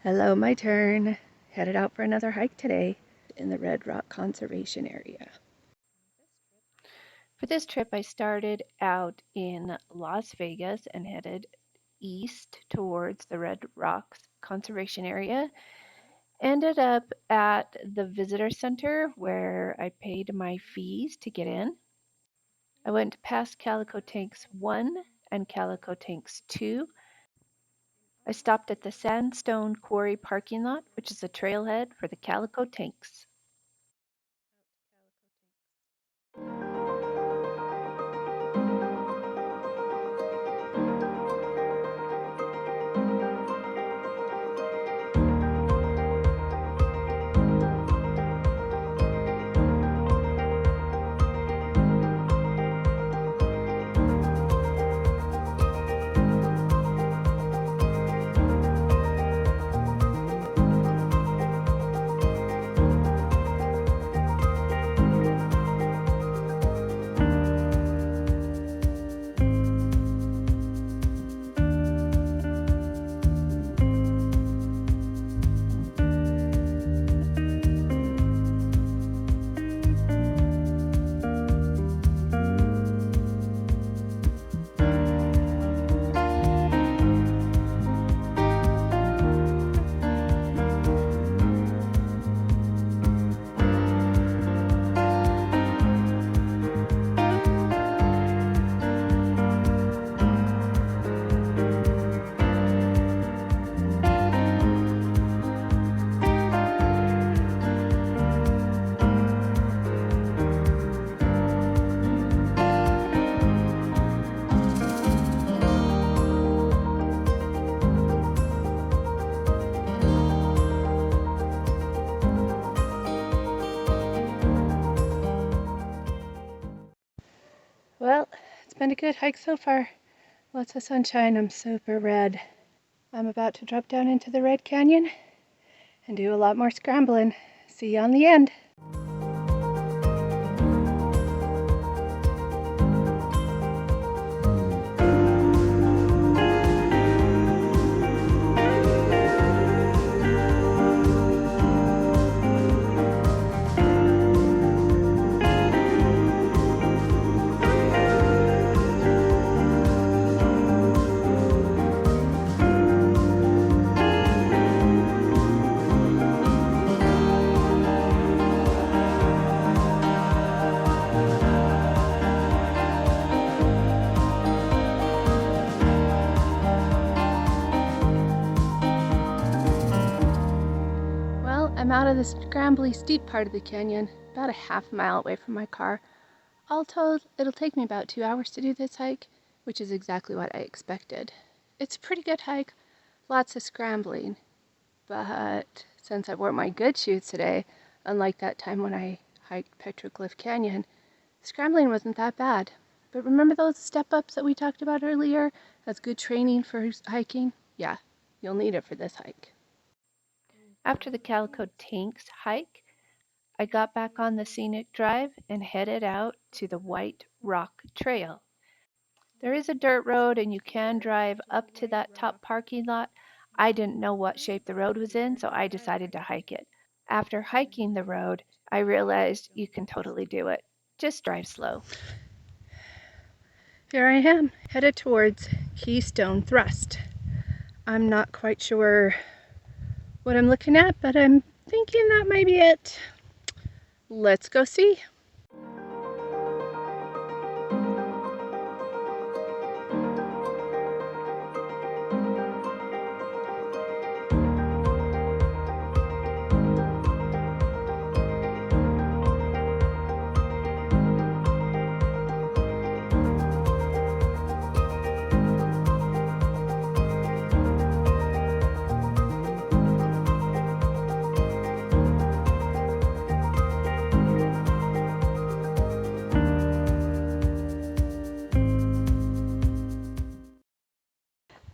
Hello, my turn. Headed out for another hike today in the Red Rock Conservation Area. For this trip, I started out in Las Vegas and headed east towards the Red Rocks Conservation Area. Ended up at the visitor center where I paid my fees to get in. I went past Calico Tanks 1 and Calico Tanks 2. I stopped at the Sandstone Quarry parking lot, which is a trailhead for the Calico Tanks. Well, it's been a good hike so far. Lots of sunshine. I'm super red. I'm about to drop down into the Red Canyon and do a lot more scrambling. See you on the end. I'm out of the scrambly steep part of the canyon, about a half mile away from my car. All told, it'll take me about 2 hours to do this hike, which is exactly what I expected. It's a pretty good hike, lots of scrambling, but since I wore my good shoes today, unlike that time when I hiked Petroglyph Canyon, scrambling wasn't that bad. But remember those step-ups that we talked about earlier as good training for hiking? Yeah, you'll need it for this hike. After the Calico Tanks hike, I got back on the scenic drive and headed out to the White Rock Trail. There is a dirt road and you can drive up to that top parking lot. I didn't know what shape the road was in, so I decided to hike it. After hiking the road, I realized you can totally do it. Just drive slow. Here I am, headed towards Keystone Thrust. I'm not quite sure what I'm looking at, but I'm thinking that might be it. Let's go see.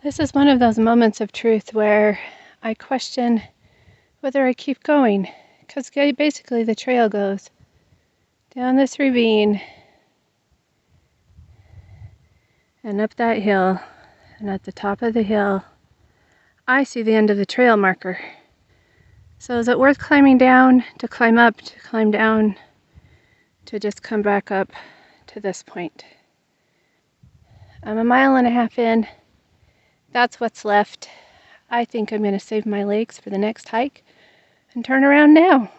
This is one of those moments of truth where I question whether I keep going, because basically the trail goes down this ravine and up that hill, and at the top of the hill I see the end of the trail marker. So is it worth climbing down, to climb up, to climb down, to just come back up to this point? I'm 1.5 miles in. That's what's left. I think I'm going to save my legs for the next hike and turn around now.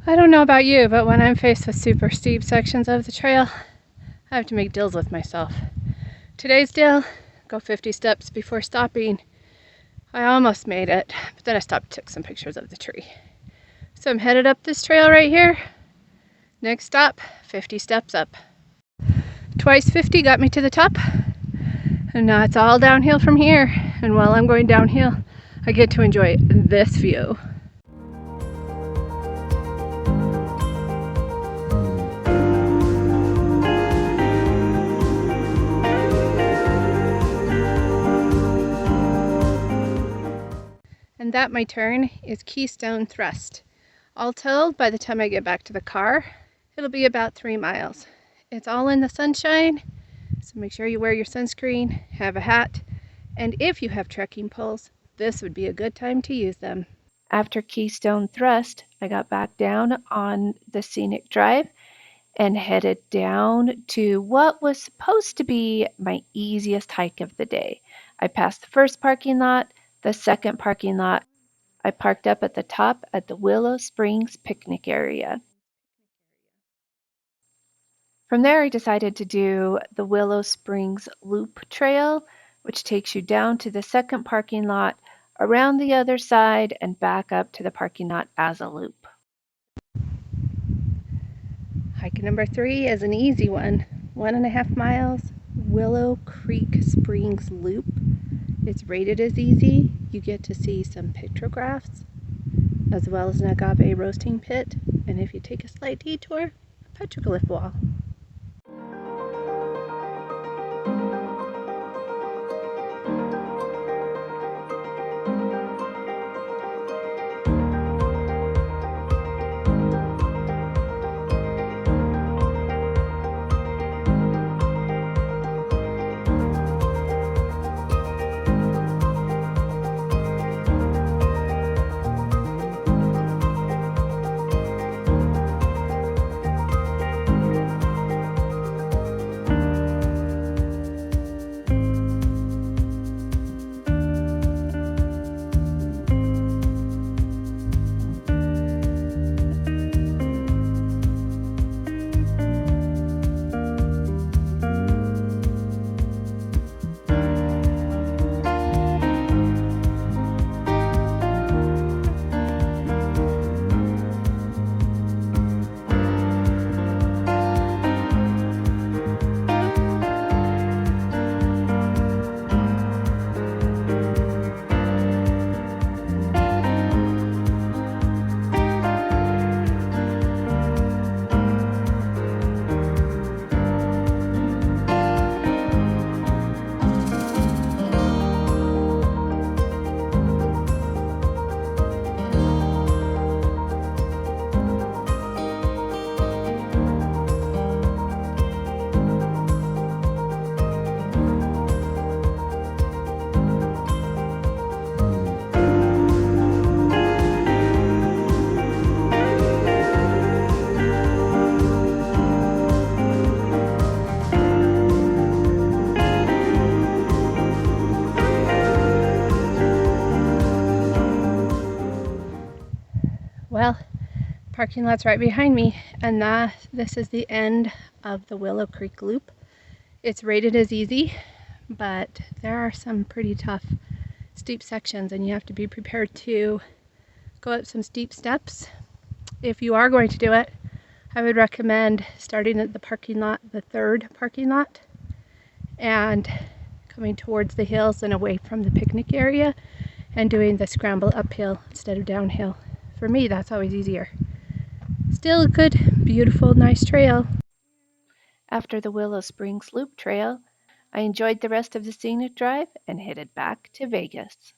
I don't know about you, but when I'm faced with super steep sections of the trail, I have to make deals with myself. Today's deal, go 50 steps before stopping. I almost made it, but then I stopped, took some pictures of the tree. So I'm headed up this trail right here. Next stop, 50 steps up. Twice 50 got me to the top, and now it's all downhill from here. And while I'm going downhill, I get to enjoy this view. And that, my turn, is Keystone Thrust. All told, by the time I get back to the car, it'll be about 3 miles. It's all in the sunshine, so make sure you wear your sunscreen, have a hat, and if you have trekking poles, this would be a good time to use them. After Keystone Thrust, I got back down on the scenic drive and headed down to what was supposed to be my easiest hike of the day. I passed the first parking lot, the second parking lot. I parked up at the top at the Willow Springs picnic area. From there, I decided to do the Willow Springs Loop Trail, which takes you down to the second parking lot, around the other side, and back up to the parking lot as a loop. Hike number 3 is an easy one. 1.5 miles, Willow Creek Springs Loop. It's rated as easy. You get to see some petrographs, as well as an agave roasting pit, and if you take a slight detour, a petroglyph wall. Well, parking lot's right behind me, and this is the end of the Willow Creek Loop. It's rated as easy, but there are some pretty tough, steep sections, and you have to be prepared to go up some steep steps. If you are going to do it, I would recommend starting at the parking lot, the third parking lot, and coming towards the hills and away from the picnic area and doing the scramble uphill instead of downhill. For me, that's always easier. Still a good, beautiful, nice trail. After the Willow Springs Loop Trail, I enjoyed the rest of the scenic drive and headed back to Vegas.